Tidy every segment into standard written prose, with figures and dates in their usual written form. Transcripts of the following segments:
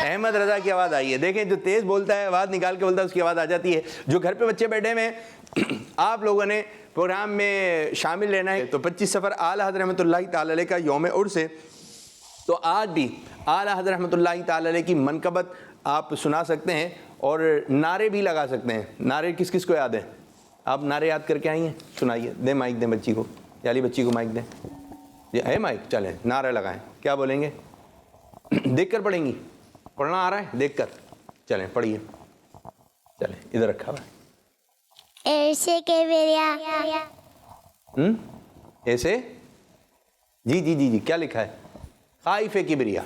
احمد رضا کی آواز آئی ہے. دیکھیں جو تیز بولتا ہے آواز نکال کے بولتا ہے اس کی آواز آ جاتی ہے. جو گھر پہ بچے بیٹھے ہوئے ہیں آپ لوگوں نے پروگرام میں شامل لینا ہے. تو 25 صفر اعلیٰ حضرت رحمۃ اللہ تعالی علیہ کا یوم عرس ہے. تو آج بھی اعلیٰ حضرت رحمۃ اللہ تعالی علیہ کی منقبت آپ سنا سکتے ہیں اور نعرے بھی لگا سکتے ہیں. نعرے کس کس کو یاد ہیں؟ آپ نعرے یاد کر کے آئی ہیں؟ سنائیے. دیں مائک دیں بچی کو, یالی بچی کو مائک دیں. یہ ہے مائک؟ چلیں نعرے لگائیں. کیا بولیں گے؟ دیکھ کر پڑھیں گی؟ پڑھنا آ رہا ہے؟ دیکھ کر چلیں پڑھیے. چلیں ادھر رکھا ہوا ہے. ایسے کے بریا ایسے جی جی جی جی کیا لکھا ہے؟ خائف کبریا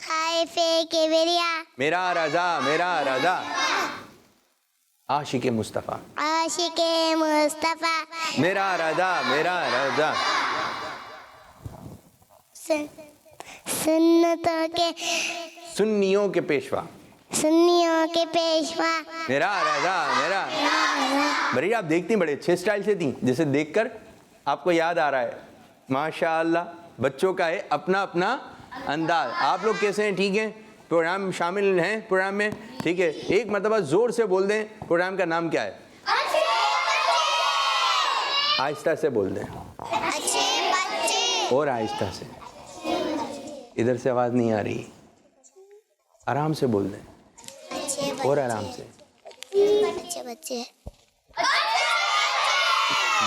خائف کے بریا میرا رضا میرا رضا عاشق مصطفیٰ عاشق مصطفیٰ میرا رضا میرا رضا سنتوں کے سنیوں کے پیشوا سنیوں کے پیشوا میرا رضا میرا. بری آپ دیکھتی بڑے اچھے اسٹائل سے تھیں, جیسے دیکھ کر آپ کو یاد آ رہا ہے. ماشاء اللہ بچوں کا ہے اپنا اپنا انداز. آپ لوگ کیسے ہیں؟ ٹھیک ہیں؟ پروگرام شامل ہیں پروگرام میں؟ ٹھیک ہے. ایک مرتبہ زور سے بول دیں پروگرام کا نام کیا ہے؟ آہستہ سے بول دیں اور آہستہ سے. ادھر سے آواز نہیں آ رہی. آرام سے بول دیں اور آرام سے. اچھے بچے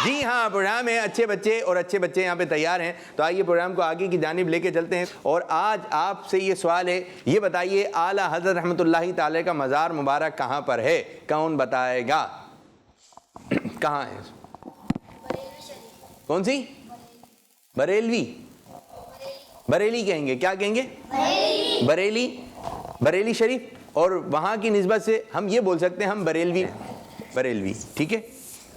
جی ہاں پروگرام ہے اچھے بچے, اور اچھے بچے یہاں پہ تیار ہیں. تو آئیے پروگرام کو آگے کی جانب لے کے چلتے ہیں. اور آج آپ سے یہ سوال ہے, یہ بتائیے اعلیٰ حضرت رحمۃ اللہ تعالی کا مزار مبارک کہاں پر ہے؟ کون بتائے گا؟ کہاں ہے؟ کون سی؟ بریلوی. بریلی کہیں گے, کیا کہیں گے؟ بریلی. بریلی شریف. اور وہاں کی نسبت سے ہم یہ بول سکتے ہیں ہم بریلوی. بریلوی ٹھیک ہے.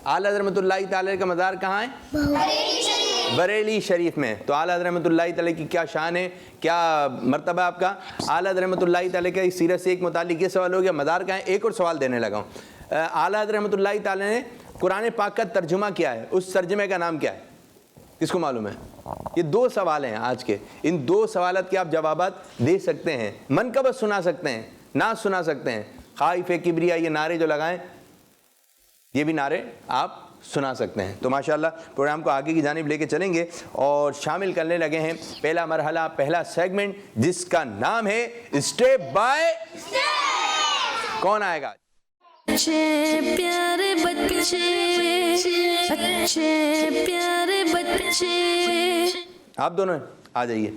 اعلیٰ حضرت رحمۃ اللہ تعالی کا مزار کہاں ہے؟ بریلی شریف میں. تو اعلیٰ حضرت رحمۃ اللہ تعالی کی کیا شان ہے, کیا مرتبہ آپ کا؟ اعلیٰ حضرت رحمۃ اللہ تعالی کا اس سیرت سے ایک متعلق یہ سوال ہو گیا. مزار کہاں ہے؟ ایک اور سوال دینے لگا ہوں. اعلیٰ حضرت رحمۃ اللہ تعالی نے قرآن پاک کا ترجمہ کیا ہے, اس ترجمے کا نام کیا ہے؟ کس کو معلوم ہے؟ یہ دو سوال ہیں آج کے. ان دو سوالات کے آپ جوابات دے سکتے ہیں. منقبت سنا سکتے ہیں, نعت سنا سکتے ہیں. خائف کبریا یہ نعرے جو لگائیں یہ بھی نعرے آپ سنا سکتے ہیں. تو ماشاءاللہ پروگرام کو آگے کی جانب لے کے چلیں گے اور شامل کرنے لگے ہیں پہلا مرحلہ, پہلا سیگمنٹ جس کا نام ہے اسٹیپ بائی اسٹیپ. کون آئے گا؟ اچھے پیارے بچے اچھے پیارے بچے. آپ دونوں آ جائیے.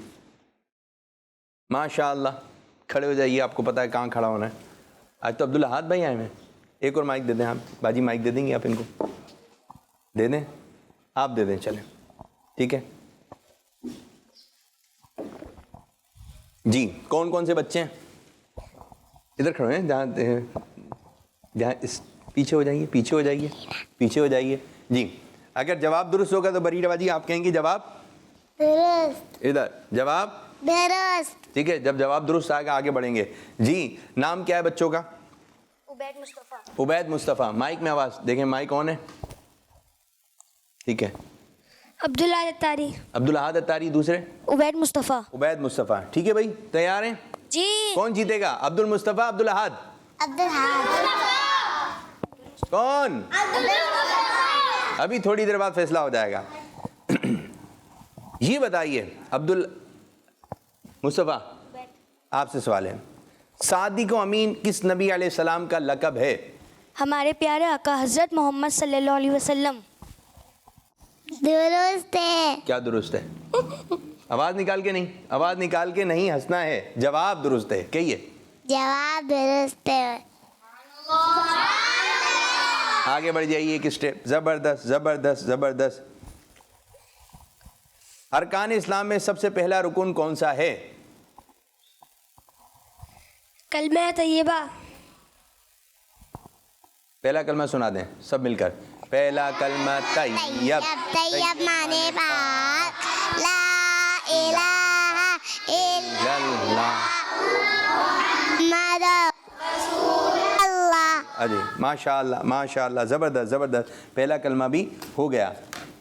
ماشاءاللہ کھڑے ہو جائیے. آپ کو پتا ہے کہاں کھڑا ہونا ہے. آج تو عبدالاحد بھائی آئے ہیں. ایک اور مائک دے دیں آپ. باجی مائک دے دیں گے آپ ان کو؟ دے دیں آپ, دے دیں. چلیں ٹھیک ہے جی. کون کون سے بچے ہیں؟ ادھر کھڑے ہیں جہاں پیچھے ہو جائیے, پیچھے ہو جائیے, پیچھے ہو جائیے. جی اگر جواب درست ہوگا تو بری روا جی آپ کہیں گے جواب درست. ادھر جواب درست. ٹھیک ہے. جب جواب درست آئے گا آگے بڑھیں گے. جی نام کیا ہے بچوں کا؟ عبید مصطفیٰ. عبید مصطفیٰ. مائک میں آواز دیکھیں, مائک کون ہے؟ ٹھیک ہے. عبدالاحد اتاری. عبدالاحد اتاری. دوسرے؟ عبید مصطفیٰ. عبید مصطفیٰ. ٹھیک ہے بھائی, تیار ہیں؟ جی. کون جیتے گا, عبد المصطفیٰ عبدالاحد؟ کون؟ ابھی تھوڑی دیر بعد فیصلہ ہو جائے گا. یہ بتائیے عبد المصطفیٰ آپ سے سوال ہے, صادق و امین کس نبی علیہ السلام کا لقب ہے؟ ہمارے پیارے آقا حضرت محمد صلی اللہ علیہ وسلم. درست ہے. کیا درست ہے؟ آواز نکال کے نہیں, آواز نکال کے نہیں ہنسنا ہے. جواب درست ہے, کہیے. جواب درست ہے. آگے بڑھ جائیے ایک اسٹیپ. زبردست زبردست زبردست. ارکان اسلام میں سب سے پہلا رکن کون سا ہے؟ کلمہ طیبہ. پہلا کلمہ سنا دیں سب مل کر. پہلا کلمہ طیب. طیب مانے پاک, لا الہ الا اللہ. اجی ماشاء اللہ ماشاء اللہ, زبردست زبردست. پہلا کلمہ بھی ہو گیا.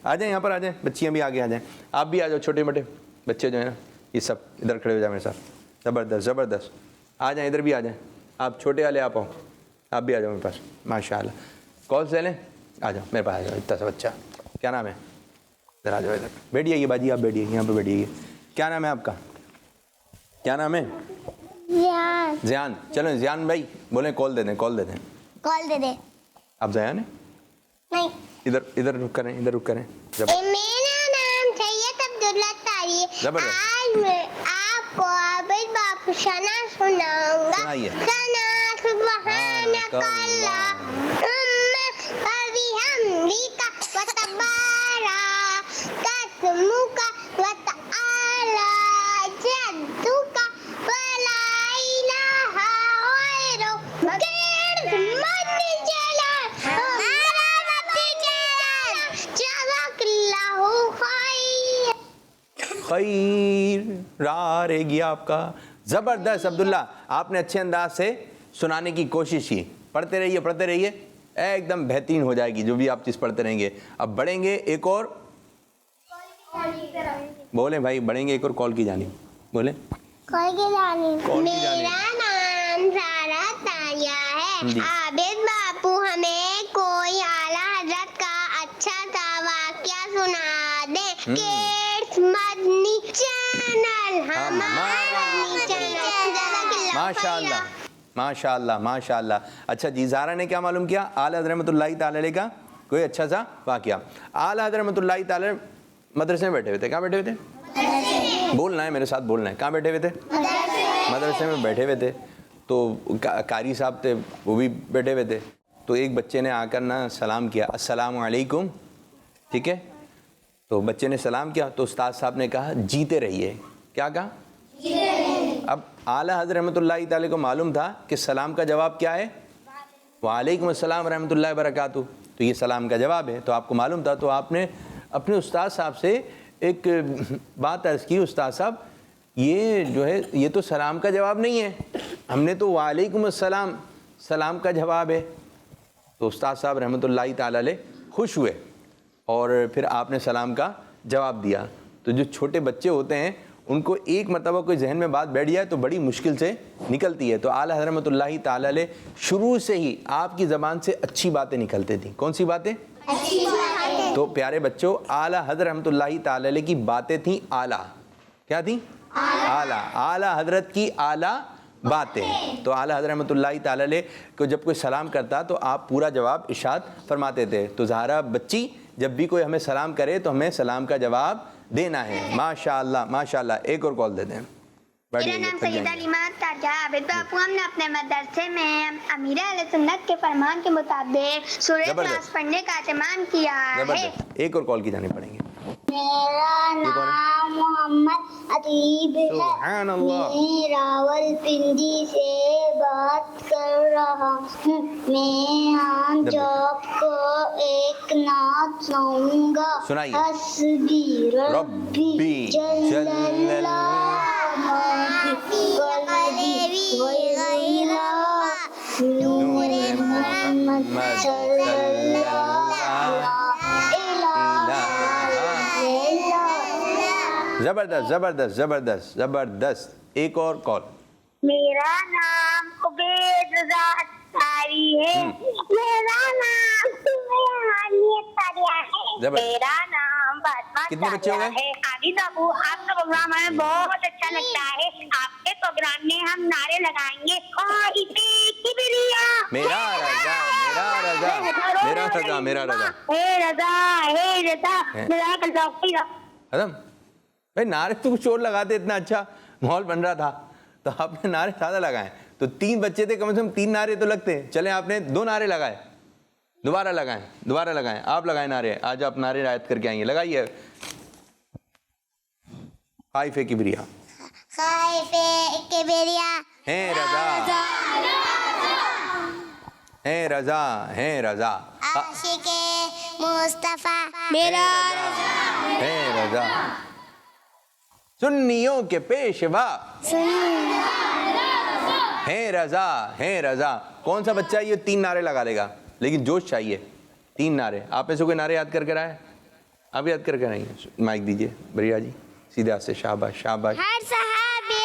آ جائیں یہاں پر, آ جائیں بچیاں بھی آگے آ جائیں. آپ بھی آ جاؤ, چھوٹے موٹے بچے جو ہیں نا یہ سب ادھر کھڑے ہو جائیں میرے ساتھ. زبردست زبردست. آ جائیں ادھر بھی آ جائیں, آپ چھوٹے والے آپ آؤ, آپ بھی آ جاؤ میرے پاس. ماشاء اللہ, کال سے لیں, آ جاؤ میرے پاس, آ جاؤ. اتنا سا بچہ, کیا نام ہے؟ ادھر آ جاؤ, ادھر بیٹھیے. یہ باجی آپ بیٹھیے, یہاں پہ بیٹھیے. کیا نام ہے آپ کا؟ کیا نام ہے؟ زیان. چلو زیان بھائی بولیں کال دے دیں, کال دے دیں. کال دے دے. آپ زیان ہیں؟ نہیں, ادھر رک کریں, ادھر رک کریں. میرا نام سید عبداللہ طاری ہے. زبردست. آج میں آپ کو عابد باپو ثنا سناؤں گا. سنائیے. ثنا سبحانک اللہ وبحمدک وتبارک اسمک وتعالی جدک ولا الہ غیرک من جلال جزاک اللہ خیر. خیر را رہ گیا آپ کا. زبردست عبداللہ, آپ نے اچھے انداز سے سنانے کی کوشش کی. پڑھتے رہیے, پڑھتے رہیے, ایک دم بہترین ہو جائے گی جو بھی آپ چیز پڑھتے رہیں گے. اب بڑھیں گے ایک اور, بولیں بھائی, بڑھیں گے ایک اور کال کی جانب. بولیں کال کی جانب. کال کی جانب. میرا نام سارا تاریہ ہے. جی. عابد باپو ہمیں کوئی اعلیٰ حضرت کا اچھا سا واقعہ سنا دیں. کیڈس مدنی چینل ہمارا مدنی چینل. ماشاء اللہ, ماشاء اللہ, ماشاء اللہ. اچھا جی, زہرا نے کیا معلوم کیا؟ اعلیٰ حضرت رحمۃ اللہ تعالی علیہ کا کوئی اچھا سا واقعہ. اعلیٰ حضرت رحمۃ اللہ تعالی مدرسے میں بیٹھے ہوئے تھے. کہاں بیٹھے ہوئے تھے؟ بولنا ہے میرے ساتھ, بولنا ہے. کہاں بیٹھے ہوئے تھے؟ مدرسے میں بیٹھے ہوئے تھے. تو قاری صاحب تھے, وہ بھی بیٹھے ہوئے تھے. تو ایک بچے نے آ کر نا سلام کیا, السلام علیکم. ٹھیک ہے, تو بچے نے سلام کیا تو استاد صاحب نے کہا جیتے رہیے. کیا کہا؟ اب اعلیٰ حضرت رحمۃ اللہ تعالی کو معلوم تھا کہ سلام کا جواب کیا ہے؟ وعلیکم السلام ورحمۃ اللہ وبرکاتہ. تو یہ سلام کا جواب ہے. تو آپ کو معلوم تھا, تو آپ نے اپنے استاد صاحب سے ایک بات عرض کی, استاد صاحب یہ جو ہے یہ تو سلام کا جواب نہیں ہے, ہم نے تو وعلیکم السلام سلام کا جواب ہے. تو استاد صاحب رحمۃ اللہ تعالی علیہ خوش ہوئے اور پھر آپ نے سلام کا جواب دیا. تو جو چھوٹے بچے ہوتے ہیں ان کو ایک مرتبہ کوئی ذہن میں بات بیٹھ جائے تو بڑی مشکل سے نکلتی ہے. تو اعلیٰ حضرت رحمۃ اللہ تعالی علیہ شروع سے ہی آپ کی زبان سے اچھی باتیں نکلتی تھیں. کون سی باتیں؟ تو پیارے بچوں, اعلیٰ حضرت رحمۃ اللہ تعالی علیہ کی باتیں تھیں اعلیٰ. کیا تھیں؟ اعلیٰ. اعلیٰ حضرت کی اعلیٰ باتیں. تو اعلیٰ حضرت رحمۃ اللہ تعالی علیہ کو جب کوئی سلام کرتا تو آپ پورا جواب ارشاد فرماتے تھے. تو زہرا بچی, جب بھی کوئی ہمیں سلام کرے تو ہمیں سلام کا جواب دینا ہے. ماشاء اللہ, ماشاء اللہ. ایک اور کال دے دیں. میرا نام سیدہ علیمہ تاجہ عابد باپو. ہم نے اپنے مدرسے میں امیر اہل سنت کے فرمان کے مطابق سورہ اخلاص پڑھنے کا اہتمام کیا ہے. زبردست. ایک اور کال کی جانے پڑیں گے. میرا نام محمد ادیب ہے. سبحان اللہ. میں راولپنڈی سے بات کر رہا ہوں. میں آج آپ کو ایک نعت سناؤں گا. سنائیے. حسبی ربی جل اللہ نور محمد صلی اللہ زبردست, زبردست, زبردست, زبردست. ایک اور کال. میرا نام عبید رضا اتاری ہے. میرا نام سمیہ تاریہ ہے. میرا نام فاطمہ کتنے بچے ہو گئے؟ ہے. عابد ابو, آپ کا پروگرام ہمیں بہت اچھا لگتا ہے. آپ کے پروگرام میں ہم نعرے لگائیں گے. میرا رضا, میرا رضا, میرا رضا, میرا رضا. اے رضا, اے رضا, جزاک اللہ خیر. ادم بھائی, نعرے تو کچھ اور لگاتے, اتنا اچھا ماحول بن رہا تھا تو آپ نے نعرے زیادہ لگائے. تو 3 بچے تھے, کم سے کم 3 نعرے تو لگتے. چلیں آپ نے 2 نعرے لگائے, دوبارہ لگائیں, دوبارہ لگائیں. آپ لگائیں نعرے, آج آپ نعرے رعایت کر کے آئیں گے. لگائیے. خائف کبریا, خائف کبریا ہیں رضا, ہیں رضا, ہیں رضا. عاشق مصطفیٰ میرا ہے رضا, سنیوں کے پیشوا ہے رضا, ہے رضا. کون سا بچہ یہ 3 نعرے لگا لے گا, لیکن جوش چاہیے. 3 نعرے. آپ میں سے کوئی نعرے یاد کر کر آئے؟ آپ یاد کر آئیں گے. مائک دیجیے بریہ جی, سیدھے ہاتھ سے. شاباش, شاباش. ہر صحابی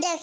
10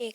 1।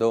2।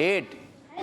8,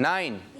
9,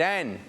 10,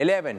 11,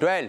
12.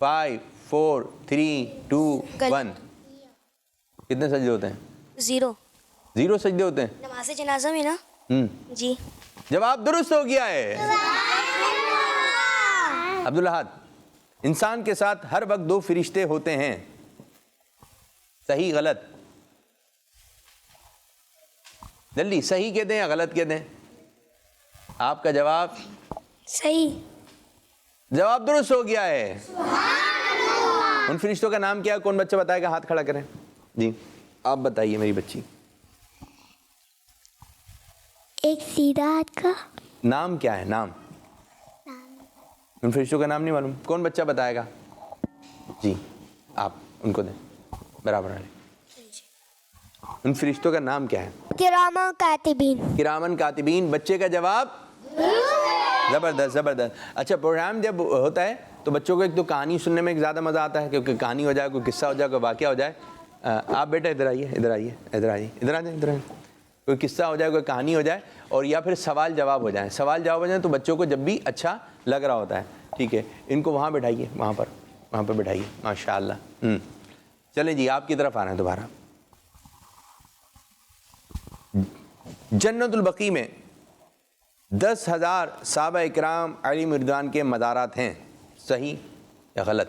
5 4 3 2 1. کتنے سجدے ہوتے ہیں؟ 0. 0 سجدے ہوتے ہیں. نماز جنازہ میں نا جی. جواب درست ہو گیا ہے. عبداللہ، انسان کے ساتھ ہر وقت 2 فرشتے ہوتے ہیں. صحیح غلط؟ جلدی صحیح کہتے ہیں یا غلط کہتے ہیں؟ آپ کا جواب صحیح. جواب درست ہو گیا ہے. ان فرشتوں کا نام کیا ہے؟ کون بچہ بتائے گا؟ ہاتھ کھڑا کریں. جی آپ بتائیے میری بچی. ایک سیدھا ہاتھ کا نام کیا ہے؟ نام ان فرشتوں کا نام نہیں معلوم. کون بچہ بتائے گا؟ جی آپ ان کو دیں برابر والے. ان فرشتوں کا نام کیا ہے؟ کراماً کاتبین. کرامن کاتبین. بچے کا جواب زبردست زبردست. اچھا پروگرام جب ہوتا ہے تو بچوں کو ایک تو کہانی سننے میں ایک زیادہ مزہ آتا ہے، کیونکہ کہانی ہو جائے، کوئی قصہ ہو جائے، کوئی واقعہ ہو جائے. آپ بیٹا ادھر آئیے، ادھر آئیے، ادھر آئیے، ادھر آ جائیں، ادھر آئیں. کوئی قصہ ہو جائے، کوئی کہانی ہو جائے، اور یا پھر سوال جواب ہو جائیں. سوال جواب ہو جائیں تو بچوں کو جب بھی اچھا لگ رہا ہوتا ہے. ٹھیک ہے، ان کو وہاں بٹھائیے، وہاں پر بٹھائیے. ماشاء اللہ. چلیں جی آپ کی طرف آ رہے ہیں دوبارہ. جنت البقیع میں 10,000 صحابہ اکرام علی مردوان کے مزارات ہیں. صحیح یا غلط؟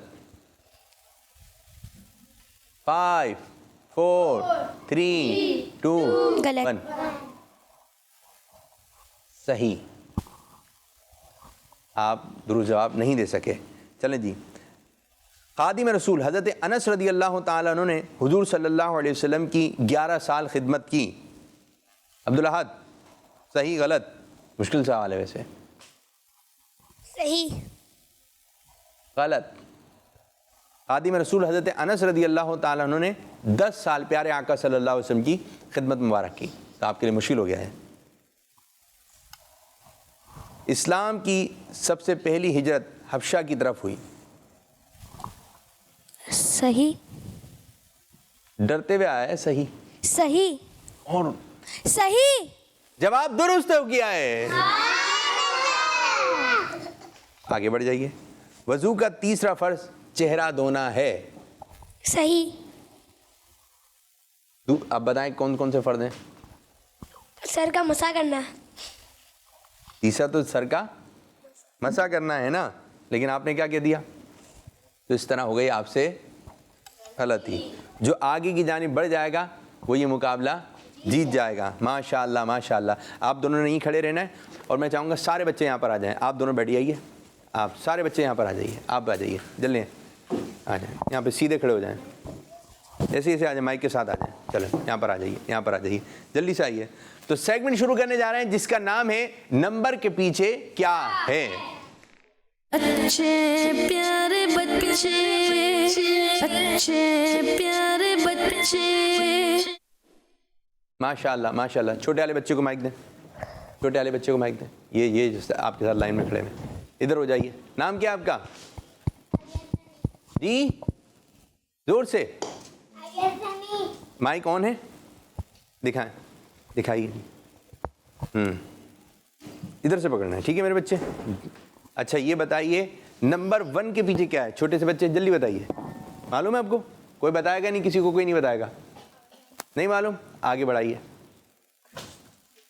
5 4 3 2 1. صحیح. آپ درست جواب نہیں دے سکے. چلیں جی. خادم رسول حضرت انس رضی اللہ تعالیٰ عنہ نے حضور صلی اللہ علیہ وسلم کی 11 سال خدمت کی. عبداللہ صحیح غلط؟ مشکل سوال ہے ویسے. صحیح. غلط. خادم رسول حضرت انس رضی اللہ تعالیٰ عنہ نے 10 سال پیارے آقا صلی اللہ علیہ وسلم کی خدمت مبارک کی. تو آپ کے لیے مشکل ہو گیا ہے. اسلام کی سب سے پہلی ہجرت حبشہ کی طرف ہوئی. صحیح. ڈرتے ہوئے آیا ہے. صحیح. صحیح. اور صحیح. جواب درست ہو گیا ہے. آگے بڑھ جائیے. وضو کا تیسرا فرض چہرہ دھونا ہے. صحیح. اب بتائیں کون کون سے فرض ہیں؟ سر کا مسح کرنا. تیسرا تو سر کا مسح کرنا ہے نا، لیکن آپ نے کیا کہہ دیا؟ تو اس طرح ہو گئی آپ سے غلطی. جو آگے کی جانب بڑھ جائے گا وہ یہ مقابلہ جیت جائے گا. ماشاء اللہ ماشاء اللہ. آپ دونوں نے نہیں کھڑے رہنا ہے، اور میں چاہوں گا سارے بچے یہاں پر آ جائیں. آپ دونوں بیٹھ جائیے. آپ سارے بچے یہاں پر آ جائیے. آپ آ جائیے جلدی آ جائیں. یہاں پہ سیدھے کھڑے ہو جائیں. ایسے ایسے آ جائیں، مائک کے ساتھ آ جائیں. چلیں یہاں پر آ جائیے، یہاں پر آ جائیے، جلدی سے آئیے. تو سیگمنٹ شروع کرنے جا رہے ہیں جس کا نام ہے نمبر کے پیچھے کیا ہے. اچھے پیارے بچے، اچھے پیارے بچے. ماشاء اللہ ماشاء اللہ. چھوٹے والے بچے کو مائک دیں، چھوٹے والے بچے کو مائک دیں. یہ آپ کے ساتھ لائن میں کھڑے ہیں، ادھر ہو جائیے. نام کیا آپ کا؟ جی زور سے. مائک آن ہے؟ دکھائیں، دکھائیے. ادھر سے پکڑنا ہے. ٹھیک ہے میرے بچے. اچھا یہ بتائیے نمبر 1 کے پیچھے کیا ہے؟ چھوٹے سے بچے جلدی بتائیے. معلوم ہے آپ کو؟ کوئی بتائے گا نہیں؟ کسی کو کوئی نہیں بتائے گا؟ نہیں معلوم؟ آگے بڑھائیے.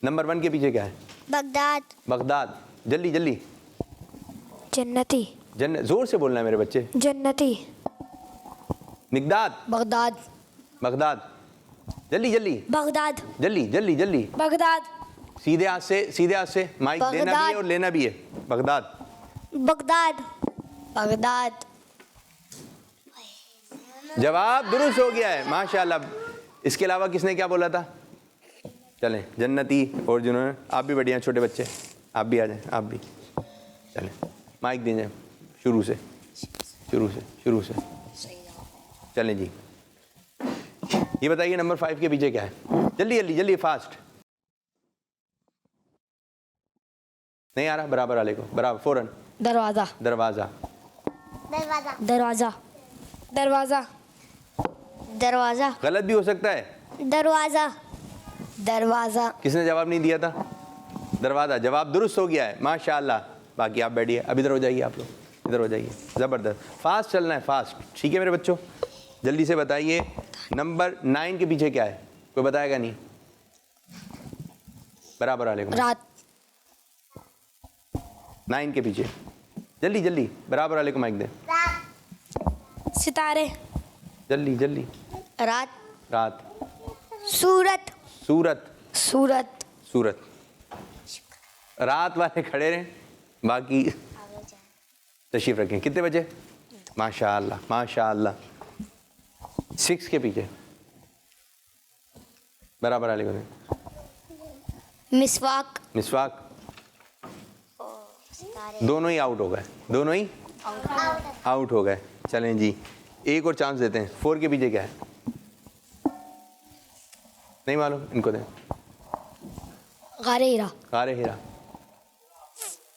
نمبر 1 کے پیچھے کیا ہے؟ بغداد. بغداد. جلدی جلدی. جنتی. زور سے بولنا ہے میرے بچے. جنتی. مقداد. بغداد. بغداد. جلدی جلدی بغداد. جلدی جلدی جلدی. بغداد. سیدھے ہاتھ سے، سیدھے ہاتھ سے. مائک دینا بھی ہے اور لینا بھی ہے. بغداد. بغداد. بغداد. جواب درست ہو گیا ہے. ماشاء اللہ. اس کے علاوہ کس نے کیا بولا تھا؟ چلیں جنتی. اور جنہوں نے، آپ بھی بڑھیا چھوٹے بچے، آپ بھی آ جائیں. آپ بھی چلیں مائک دیں جائیں. شروع سے شروع سے شروع سے. چلیں جی یہ بتائیے نمبر 5 کے پیچھے کیا ہے؟ جلدی جلدی جلدی فاسٹ. نہیں آ رہا؟ برابر والے کو برابر فوراً. دروازہ. دروازہ. دروازہ. دروازہ. دروازہ. دروازہ. غلط بھی ہو سکتا ہے. دروازہ. دروازہ. کس نے جواب نہیں دیا تھا؟ دروازہ. جواب درست ہو گیا ہے. ماشاء اللہ. باقی آپ بیٹھیے. اب ادھر ہو جائیے. آپ لوگ ادھر ہو جائیے, زبردست, فاسٹ چلنا ہے, فاسٹ. ٹھیک ہے میرے بچوں, جلدی سے بتائیے نمبر 9 کے پیچھے کیا ہے, کوئی بتائے گا نہیں؟ برابر والے کو رات. 9 کے پیچھے جلدی جلدی, برابر والے کو مائک دیں. ستارے. جلدی جلدی. رات. رات. سورت. سورت. سورت. سورت. رات والے کھڑے رہیں, باقی تشریف رکھیں. کتنے بجے؟ ماشاء اللہ ماشاء اللہ. 6 کے پیچھے برابر والے کو دیں. مسواک. مسواک. دونوں ہی آؤٹ ہو گئے, دونوں ہی آؤٹ ہو گئے. چلیں جی, ایک اور چانس دیتے ہیں. 4 کے پیچھے کیا ہے؟ نہیں معلوم, ان کو دیں. غار ہیرا. غار ہیرا.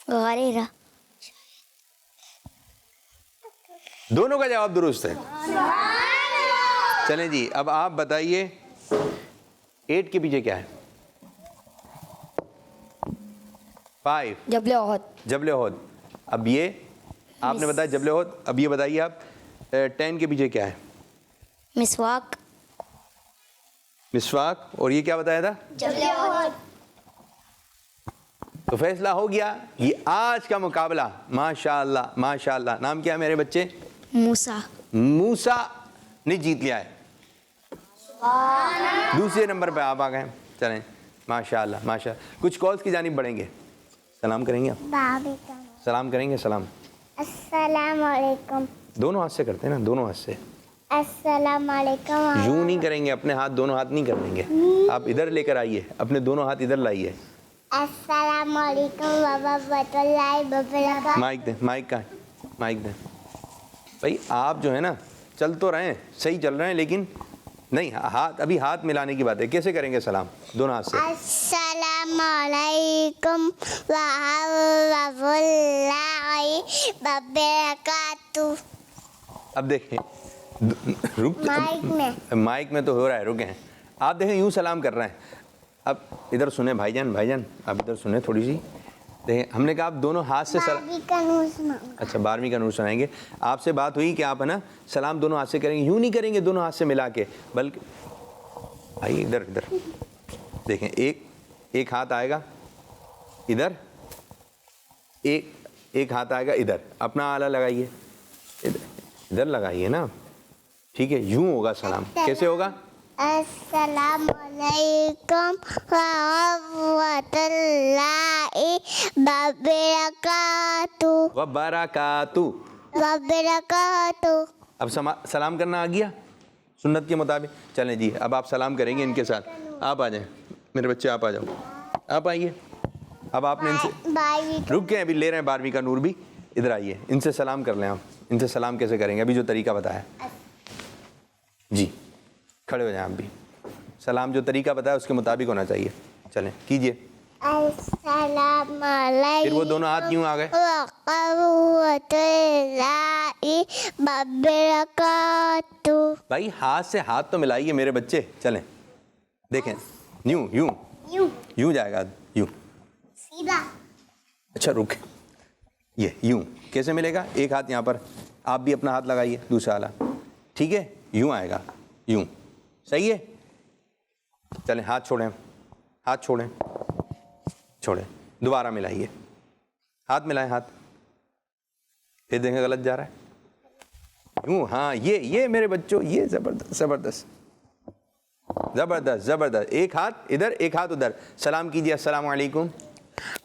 غار ہیرا. دونوں کا جواب درست ہے. چلیں جی, اب آپ بتائیے 8 کے پیچھے کیا ہے؟ 5. جبل احد. جبل احد. اب یہ آپ نے بتایا جبل احد, اب یہ بتائیے آپ 10 کے پیچھے کیا ہے؟ مسواک. مسواک. اور یہ کیا بتایا تھا؟ جبل احد. تو فیصلہ ہو گیا, یہ آج کا مقابلہ ماشاء اللہ ماشاء اللہ. نام کیا ہے میرے بچے؟ موسیٰ. موسیٰ نے جیت لیا ہے. دوسرے نمبر پہ آپ آ گئے. چلیں ماشاء اللہ ماشاء اللہ. کچھ کالز کی جانب بڑھیں گے, سلام کریں گے آپ, سلام کریں گے. سلام. السلام علیکم. دونوں ہاتھ سے کرتے ہیں نا, دونوں ہاتھ سے. السلام علیکم. یوں نہیں کریں گے, اپنے ہاتھ دونوں ہاتھ نہیں کر دیں گے. آپ ادھر لے کر آئیے, اپنے دونوں ہاتھ ادھر لائیے. السلام علیکم ورحمۃ اللہ وبرکاتہ. مائک دیں, مائک کا مائک دیں. بھائی آپ جو ہے نا چل تو رہے ہیں, صحیح چل رہے ہیں, لیکن نہیں, ہاتھ ابھی ہاتھ ملانے کی بات ہے. کیسے کریں گے سلام؟ دونوں ہاتھ سے. السلام علیکم ورحمۃ اللہ وبرکاتہ. اب دیکھیں, رک, مائک میں تو ہو رہا ہے, رکیں. آپ دیکھیں یوں سلام کر رہے ہیں. اب ادھر سنیں بھائی جان, بھائی جان آپ ادھر سنیں تھوڑی سی. دیکھیں ہم نے کہا آپ دونوں ہاتھ سے اچھا 12ویں کا نور سنائیں گے. آپ سے بات ہوئی کہ آپ ہے نا سلام دونوں ہاتھ سے کریں گے, یوں نہیں کریں گے دونوں ہاتھ سے ملا کے, بلکہ آئیے ادھر ادھر دیکھیں. ایک ہاتھ آئے گا ادھر, ایک ہاتھ آئے گا ادھر. اپنا آلہ لگائیے, ادھر لگائیے نا, ٹھیک ہے. یوں ہوگا سلام. کیسے ہوگا؟ السلام علیکم ورحمۃ اللہ وبرکاتہ. وبرکاتہ. وبرکاتہ. اب سلام کرنا آ گیا سنت کے مطابق. چلیں جی, اب آپ سلام کریں گے ان کے ساتھ. آپ آ جائیں میرے بچے, آپ آ جاؤ, آپ آئیے. اب آپ نے ان سے رک کے ابھی لے رہے ہیں 12ویں کا نور بھی, ادھر آئیے. ان سے سلام کر لیں آپ. ان سے سلام کیسے کریں گے ابھی جو طریقہ بتایا جی. کھڑے ہو جائیں آپ بھی. سلام جو طریقہ بتایا اس کے مطابق ہونا چاہیے. چلیں کیجئے. السلام علیکم. پھر وہ دونوں ہاتھ یوں آ گئے. ورحمۃ اللہ وبرکاتہ. بھائی ہاتھ سے ہاتھ تو ملائیے میرے بچے. چلیں دیکھیں, یوں یوں یوں جائے گا, یوں سیدھا. اچھا رک, یہ یوں کیسے ملے گا؟ ایک ہاتھ یہاں پر, آپ بھی اپنا ہاتھ لگائیے دوسرا والا, ٹھیک ہے. یوں آئے گا, یوں. صحیح ہے. چلیں ہاتھ چھوڑیں, ہاتھ چھوڑیں, چھوڑیں. دوبارہ ملائیے, ہاتھ ملائیں, ہاتھ. پھر دیکھیں غلط جا رہا ہے. یوں, ہاں یہ میرے بچوں, یہ زبردست زبردست زبردست زبردست. ایک ہاتھ ادھر, ایک ہاتھ ادھر. سلام کیجیے. السلام علیکم.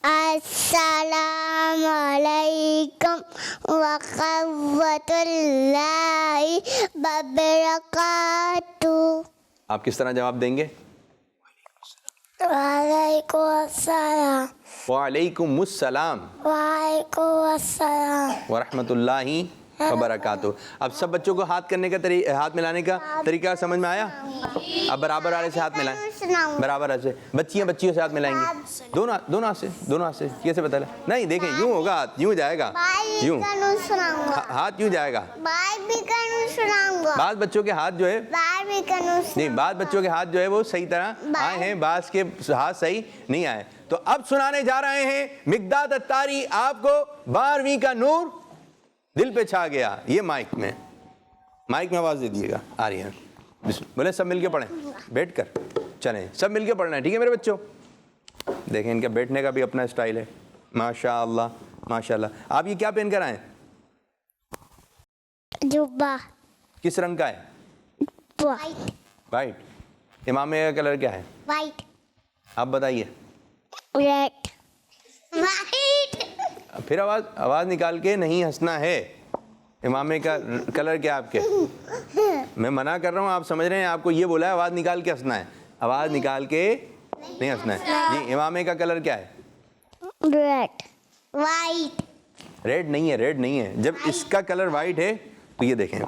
السلام علیکم ورحمۃ اللہ وبرکاتہ. آپ کس طرح جواب دیں گے؟ وعلیکم السلام. وعلیکم السلام وعلیکم السلام ورحمۃ اللہ وبرکاتہ. اب سب بچوں کو ہاتھ کرنے کا ہاتھ ملانے کا طریقہ سمجھ میں آیا؟ اب برابر والے سے ہاتھ ملائیں, برابر سے. بچیوں سے ہاتھ ملائیں گے, دونوں ہاتھ سے. کیسے بتا لیں؟ نہیں دیکھیں, یوں ہوگا ہاتھ, یوں جائے گا, یوں ہاتھ یوں جائے گا. بعض بچوں کے ہاتھ جو ہے نہیں, بعض بچوں کے ہاتھ جو ہے وہ صحیح طرح آئے ہیں, بعض کے ہاتھ صحیح نہیں آئے. تو اب سنانے جا رہے ہیں مقداد اتاری آپ کو 12ویں کا نور دل پہ چھا گیا. یہ مائک میں آواز دے دیے گا. آ رہی ہے. بولے سب مل کے پڑھیں بیٹھ کر. چلیں سب مل کے پڑھنا ہے, ٹھیک ہے میرے بچوں. دیکھیں ان کا بیٹھنے کا بھی اپنا اسٹائل ہے. ماشاء اللہ ماشاء اللہ. آپ یہ کیا پہن کر آئے؟ جبہ. کس رنگ کا ہے؟ وائٹ. امامے کا کلر کیا ہے؟ وائٹ. آپ بتائیے. ریڈ. پھر آواز نکال کے نہیں ہنسنا ہے. امامے کا کلر کیا آپ کے؟ میں منع کر رہا ہوں, آپ سمجھ رہے ہیں, آپ کو یہ بولا ہے آواز نکال کے ہنسنا ہے. آواز نکال کے نہیں ہنسنا ہے. جی امامے کا کلر کیا ہے؟ ریڈ. وائٹ. ریڈ نہیں ہے, ریڈ نہیں ہے. جب اس کا کلر وائٹ ہے تو یہ دیکھیں,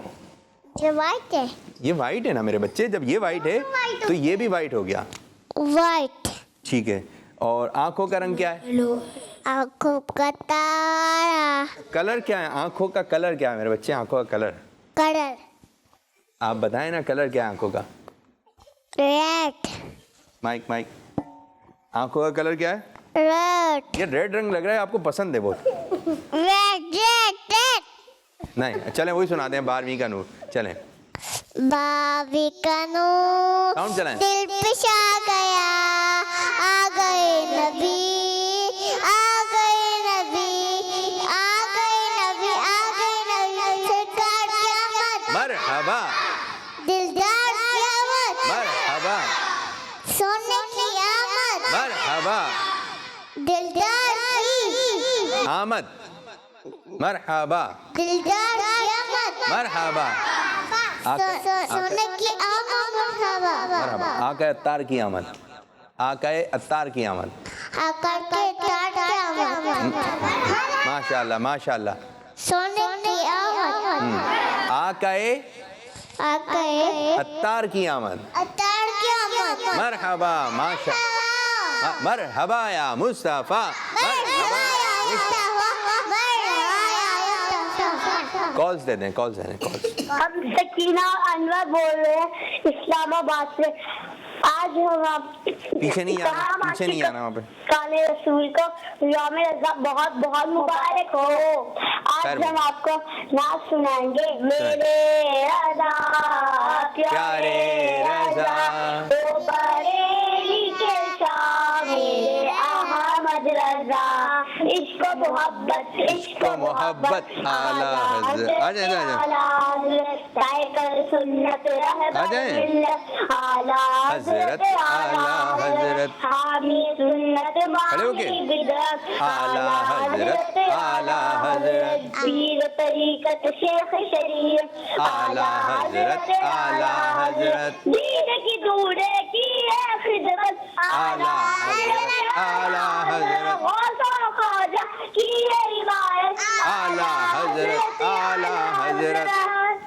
یہ وائٹ ہے. یہ وائٹ ہے نا میرے بچے. جب یہ وائٹ ہے تو یہ بھی وائٹ ہو گیا. وائٹ. ٹھیک ہے. اور آنکھوں کا رنگ کیا ہے؟ آنکھوں کا تارا. کلر کیا ہے آنکھوں کا؟ کلر کیا ہے میرے بچے آنکھوں کا کلر؟ کلر. آپ بتائیں نا کلر کیا ہے آنکھوں کا؟ ریڈ. مائک. آنکھوں کا کلر کیا ہے؟ ریڈ. یہ ریڈ رنگ لگ رہا ہے آپ کو پسند ہے بہت. ریڈ. ریڈ. ریڈ. نہیں چلیں وہی سنا دیں. 12ویں کا نور. چلیں بابی کا نور ساؤنڈ چلائیں. دل پہ چھا گیا. آ گئے نبی. آ گئے نبی. آ گئے نبی. آ گئے نبی. سرکار کی آمد. مرحبا. دلدار کی آمد. مرحبا. سونے کی آمد. مرحبا. دلدار کی آمد. مرحبا. دلدار کی آمد. مرحبا. سونے کی آمد. مرحبا. آقا اتار کی آمد. آقا اتار کی آمد. آقا کے تاج کی آمد. ماشاء اللہ ماشاء اللہ. سونے کی آمد. آقا آقا اتار کی آمد. اتار کی آمد. مرحبا. ماشاء مرحبا یا مصطفیٰ. مرحبا یا مصطفیٰ. کالز دے دیں. کالز. ہم سکینہ اور انور بول رہے ہیں اسلام آباد سے. آج ہم آپ پیچھے نہیں آنا وہاں پہ. کالے رسول کو یوم رضا بہت بہت مبارک ہو. آج ہم آپ کو نعت سنائیں گے. میرے رضا پیارے رضا وہ بریلی کے شاہ میرے احمد رضا. عشق و محبت عشق و محبت اعلیٰ حضرت. آ جائیں سنت حضرت اعلیٰ حضرت. حامی سنت کھڑے ہو کے. بدعت اعلیٰ حضرت. اعلیٰ حضرت. پیر طریقت شیخ شریف اعلیٰ حضرت. اعلیٰ حضرت. دین کی دورے کی ہے خدمت اعلیٰ حضرت. اعلیٰ حضرت. خواجہ کی ہے روایت اعلیٰ حضرت. اعلیٰ حضرت.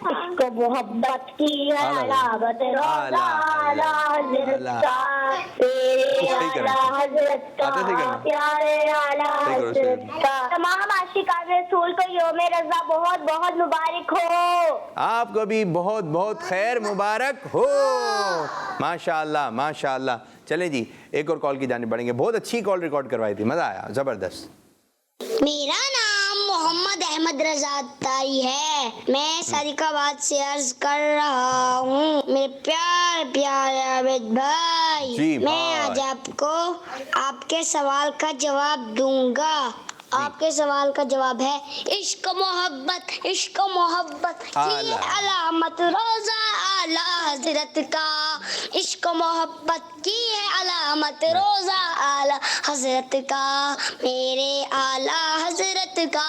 عشق و محبت کی ہے علامت روزہ اعلیٰ حضرت کا. اعلیٰ حضرت کا پیارے اعلیٰ حضرت کا. تمام عاشقان رسول کو یوم رضا بہت بہت مبارک ہو. آپ کو بھی بہت بہت خیر مبارک ہو. ماشاء اللہ ماشاء اللہ. چلیں جی ایک اور کال کی جانب بڑھیں گے. بہت اچھی کال ریکارڈ کروائی تھی, مزہ آیا, زبردست. میرا نام محمد احمد رضا تائی ہے. میں صادق آباد سے عرض کر رہا ہوں. میرے پیارے عابد بھائی, جی میں آج آپ کو آپ کے سوال کا جواب دوں گا. آپ کے سوال کا جواب ہے عشق محبت عشق محبت کی علامت روزہ اعلیٰ حضرت کا. عشق محبت کی ہے علامت روزہ اعلیٰ حضرت کا. میرے اعلیٰ حضرت کا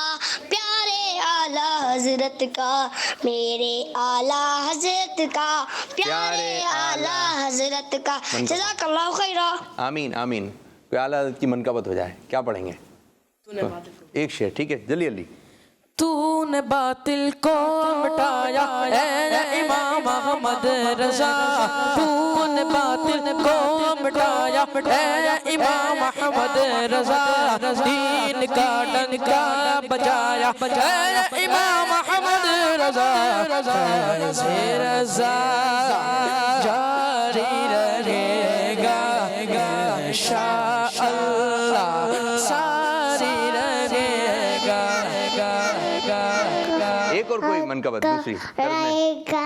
پیارے اعلیٰ حضرت کا. میرے اعلیٰ حضرت کا پیارے اعلیٰ حضرت کا. جزاک اللہ خیرہ. آمین آمین. کوئی اعلیٰ حضرت کی منقبت ہو جائے. کیا پڑھیں گے؟ ایک شعر. ٹھیک ہے جلدی جلدی. تو نے باطل کو مٹایا اے امام احمد رضا. تو نے باطل کو مٹایا اے امام احمد رضا. دین کا ڈنکا بجایا اے امام احمد رضا. رضا جاری رہے گا انشاء اللہ. ساری رہے گا ایک اور کوئی منقبت دوسری رہے گا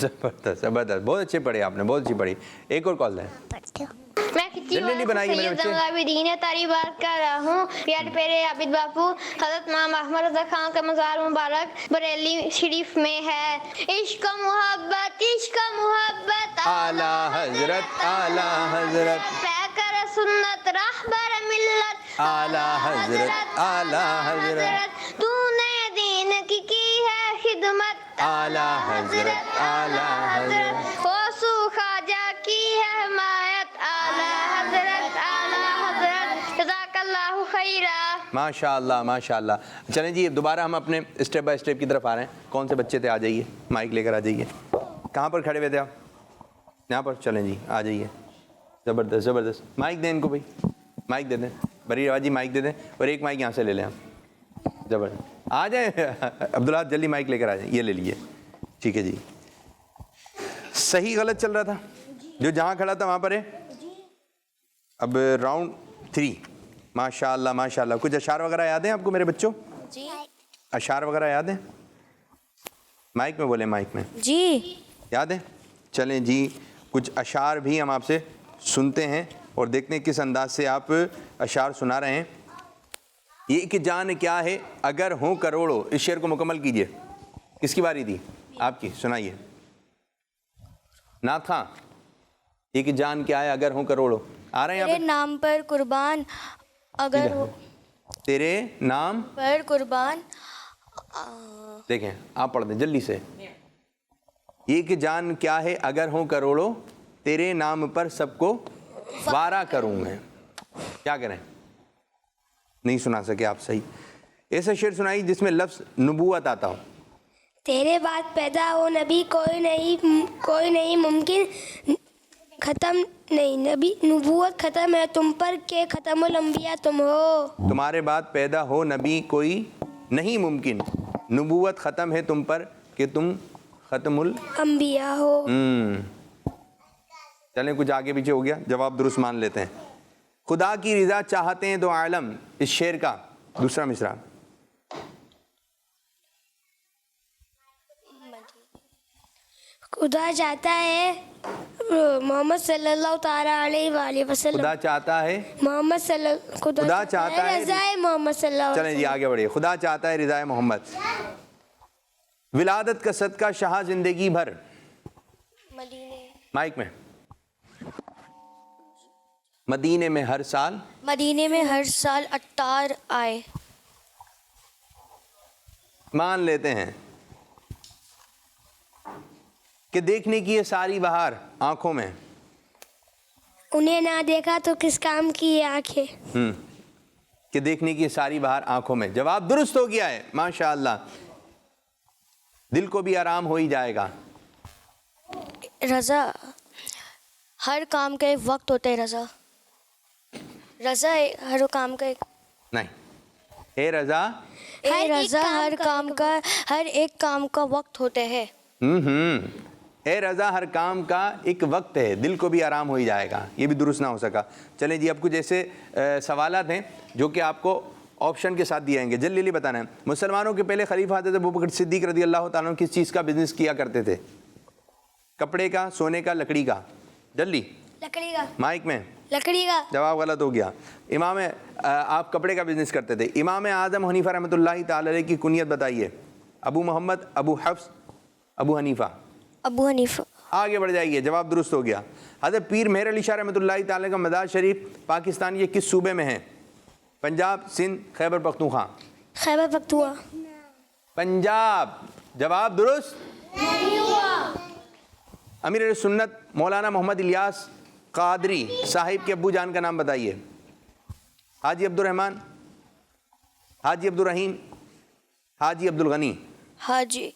زبردست زبردست, بہت اچھے پڑھے آپ نے, بہت اچھی پڑھی. ایک اور کال ہے. میں کسی جلدی بنائیے میرے بچے. دین تاری بات کر رہا ہوں. پیارے پیارے عابد باپو حضرت امام احمد رضا خان کا مزار مبارک بریلی شریف میں ہے. عشق محبت اعلی حضرت اعلی حضرت پیکر سنت رہبر ملت اعلی حضرت اعلی حضرت تو نے دین کی ہے خدمت اعلی حضرت اعلی حضرت وصو خواجہ کی ہے حمایت اعلی حضرت اعلی حضرت جزاک اللہ خیرہ. ماشاء اللہ ماشاء اللہ. چلیں جی دوبارہ ہم اپنے اسٹیپ بائی اسٹیپ کی طرف آ رہے ہیں. کون سے بچے تھے؟ آ جائیے, مائک لے کر آ جائیے. کہاں پر کھڑے ہوئے تھے آپ؟ یہاں پر. چلیں جی آ جائیے. زبردست زبردست. مائک دیں ان کو بھائی, مائک دے دیں. بری رواج جی مائک دے دیں, اور ایک مائک یہاں سے لے لیں آپ. زبردست. آ جائیں عبداللہ, جلدی مائک لے کر آ جائیں. یہ لے لیجیے. ٹھیک ہے جی. صحیح غلط چل رہا تھا؟ جو جہاں کھڑا تھا وہاں پر ہے. اب راؤنڈ 3. ماشاء اللہ ماشاء اللہ. کچھ اشعار وغیرہ یاد ہیں آپ کو میرے بچوں؟ جی اشعار وغیرہ یاد ہیں؟ مائک میں بولیں, مائک میں. جی یاد ہے؟ چلیں جی کچھ اشعار بھی ہم آپ سے سنتے ہیں اور دیکھتے ہیں کس انداز سے آپ اشعار سنا رہے ہیں. یہ کہ جان کیا ہے اگر ہوں کروڑوں, اس شعر کو مکمل کیجئے. کس کی باری تھی؟ آپ کی. سنائیے نعت خاں. یہ کہ جان کیا ہے اگر ہوں کروڑوں. آ رہے ہیں تیرے یہاں نام پر قربان اگر ہو پہ؟ تیرے نام پر قربان. دیکھیں آپ پڑھ دیں جلدی سے. یہ کہ جان کیا ہے اگر ہوں کروڑوں, تیرے نام پر سب کو وارا کروں میں. کیا کریں؟ نہیں سنا سکے آپ صحیح. ایسا شعر سنائی جس میں لفظ نبوت آتا ہو. تیرے بعد پیدا ہو نبی کوئی نہیں ممکن ختم نہیں نبی نبوت ختم ہے تم پر کہ ختم الانبیاء تم ہو. تمہارے بعد پیدا ہو نبی کوئی نہیں ممکن, نبوت ختم ہے تم پر کہ تم ختم انبیاء ہو. چلیں کچھ آگے پیچھے ہو گیا, جواب درست مان لیتے ہیں. خدا کی رضا چاہتے ہیں دو عالم, اس شعر کا دوسرا مصرع. خدا چاہتا ہے محمد صلی اللہ تعالیٰ علیہ وآلہ وسلم. خدا چاہتا ہے محمد خدا چاہتا ہے رضائے محمد صلی اللہ علیہ چلیں جی آگے بڑھیے. خدا چاہتا ہے رضائے محمد. ولادت کا صدقہ شاہ زندگی بھر. مائک میں. مدینے میں ہر سال مدینے میں ہر سال اتار آئے. مان لیتے ہیں کہ دیکھنے کی یہ ساری بہار آنکھوں میں. انہیں نہ دیکھا تو کس کام کی یہ آنکھیں. کہ دیکھنے کی یہ ساری بہار آنکھوں میں. جواب درست ہو گیا ہے ماشاء اللہ. دل کو بھی آرام ہو ہی جائے گا. رضا ہر کام کا ایک وقت ہوتا ہے. رضا ہر کام کا ایک نہیں. اے رضا ہر کام کا ہر ایک کام کا وقت ہوتا ہے. اے رضا ہر کام کا ایک وقت ہے, دل کو بھی آرام ہو ہی جائے گا. یہ بھی درست نہ ہو سکا. چلیں جی اب کچھ ایسے سوالات ہیں جو کہ آپ کو آپشن کے ساتھ دیے جائیں گے, جلدی بتانا ہے. مسلمانوں کے پہلے خلیفہ حضرت ابوبکر صدیق رضی اللہ تعالیٰ عنہ کس چیز کا بزنس کیا کرتے تھے؟ کپڑے کا, سونے کا, لکڑی کا؟ جلدی. لکڑی کا. مائک میں. لکڑی کا. جواب غلط ہو گیا. آپ کپڑے کا بزنس کرتے تھے. امام اعظم حنیفہ رحمۃ اللہ تعالی علیہ کی کنیت بتائیے. ابو محمد, ابو حفص, ابو حنیفہ. ابو حنیفہ. آگے بڑھ جائیے, جواب درست ہو گیا. حضرت پیر مہر علی شاہ رحمۃ اللہ تعالی کا مزار شریف پاکستان یہ کس صوبے میں ہے؟ پنجاب, سندھ, خیبر پختونخوا؟ خیبر پختونخوا. پنجاب. جواب درست. امیر اہل سنت مولانا محمد الیاس قادری صاحب کے ابو جان کا نام بتائیے. حاجی عبد الرحمن, حاجی عبد الرحیم, حاجی عبد الغنی؟ حاجی.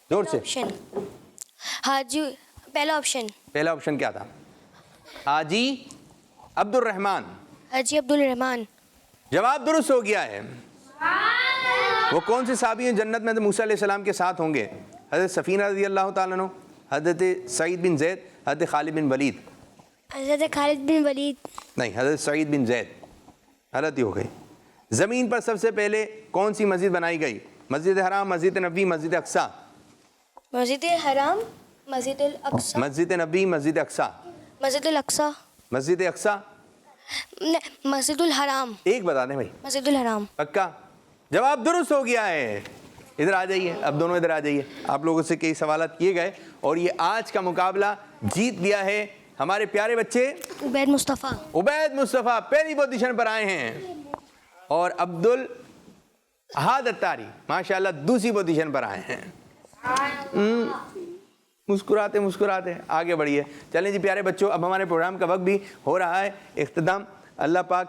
زور سے. حاجی. پہلا آپشن کیا تھا؟ حاجی عبد الرحمن. حاجی عبد الرحمن. جواب درست ہو گیا ہے. وہ کون سے صحابی ہیں جنت میں موسیٰ علیہ السلام کے ساتھ ہوں گے؟ حضرت سفینہ رضی اللہ تعالیٰ عنہ, حضرت سعید بن زید, حضرت خالد بن ولید؟ حضرت خالد بن ولید. نہیں, حضرت سعید بن زید. غلطی ہو گئی. زمین پر سب سے پہلے کون سی مسجد بنائی گئی؟ مسجد حرام, مسجد نبوی, مسجد اقصیٰ؟ مسجد حرام. مسجد الاقصی. مسجد نبی, مسجد اقصی. مسجد الاقصی. مسجد اقصی. مسجد الحرام. ایک بتا دیں بھائی. مسجد الحرام. پکا جواب درست ہو گیا ہے. ادھر آ جائیے, اب دونوں ادھر آ جائیے. آپ لوگوں سے کئی سوالات کیے گئے اور یہ آج کا مقابلہ جیت لیا ہے ہمارے پیارے بچے عبید مصطفیٰ. عبید مصطفیٰ پہلی پوزیشن پر آئے ہیں اور عبد الاحد اتاری ماشاءاللہ دوسری پوزیشن پر آئے ہیں. مسکراتے مسکراتے آگے بڑھیے. چلیں جی پیارے بچوں, اب ہمارے پروگرام کا وقت بھی ہو رہا ہے اختتام. اللہ پاک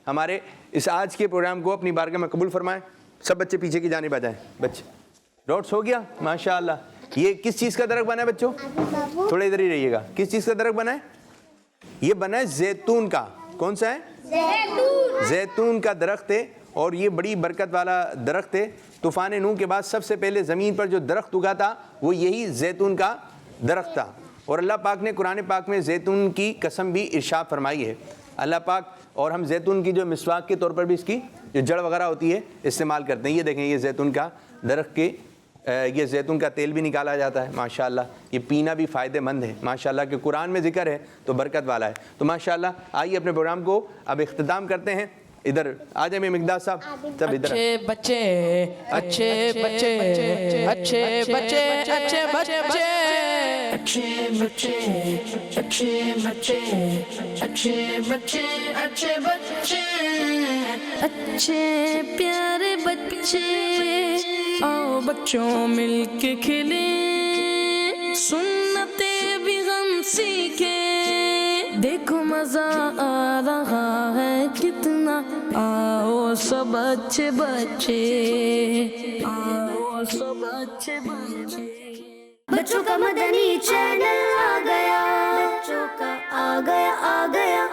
ہمارے اس آج کے پروگرام کو اپنی بارگاہ میں قبول فرمائے. سب بچے پیچھے کی جانب آ جائیں. بچے نوٹس ہو گیا ماشاءاللہ. یہ کس چیز کا درخت بنا ہے بچوں؟ تھوڑے ادھر ہی رہیے گا. کس چیز کا درخت بنا ہے؟ یہ بنا ہے زیتون کا. کون سا ہے؟ زیتون کا درخت ہے اور یہ بڑی برکت والا درخت ہے. طوفان نوح کے بعد سب سے پہلے زمین پر جو درخت اگا تھا وہ یہی زیتون کا درخت تھا. اور اللہ پاک نے قرآن پاک میں زیتون کی قسم بھی ارشاد فرمائی ہے. اللہ پاک اور ہم زیتون کی جو مسواک کے طور پر بھی اس کی جو جڑ وغیرہ ہوتی ہے استعمال کرتے ہیں. یہ دیکھیں یہ زیتون کا درخت کے یہ زیتون کا تیل بھی نکالا جاتا ہے ماشاءاللہ. یہ پینا بھی فائدہ مند ہے ماشاءاللہ کہ قرآن میں ذکر ہے تو برکت والا ہے. تو ماشاءاللہ آئیے اپنے پروگرام کو اب اختتام کرتے ہیں. ادھر آ جائیں مقداد صاحب. سب ادھر. اچھے بچے اچھے بچے اچھے بچے اچھے بچے اچھے بچے اچھے بچے اچھے بچے اچھے بچے اچھے پیارے بچے آؤ بچوں مل کے کھلیں سنتیں بھی غم سیکھیں دیکھو مزہ آ رہا ہے کتنا آؤ سب اچھے بچے آؤ سب اچھے بچے. بچوں کا مدنی چینل آ گیا, بچوں کا آ گیا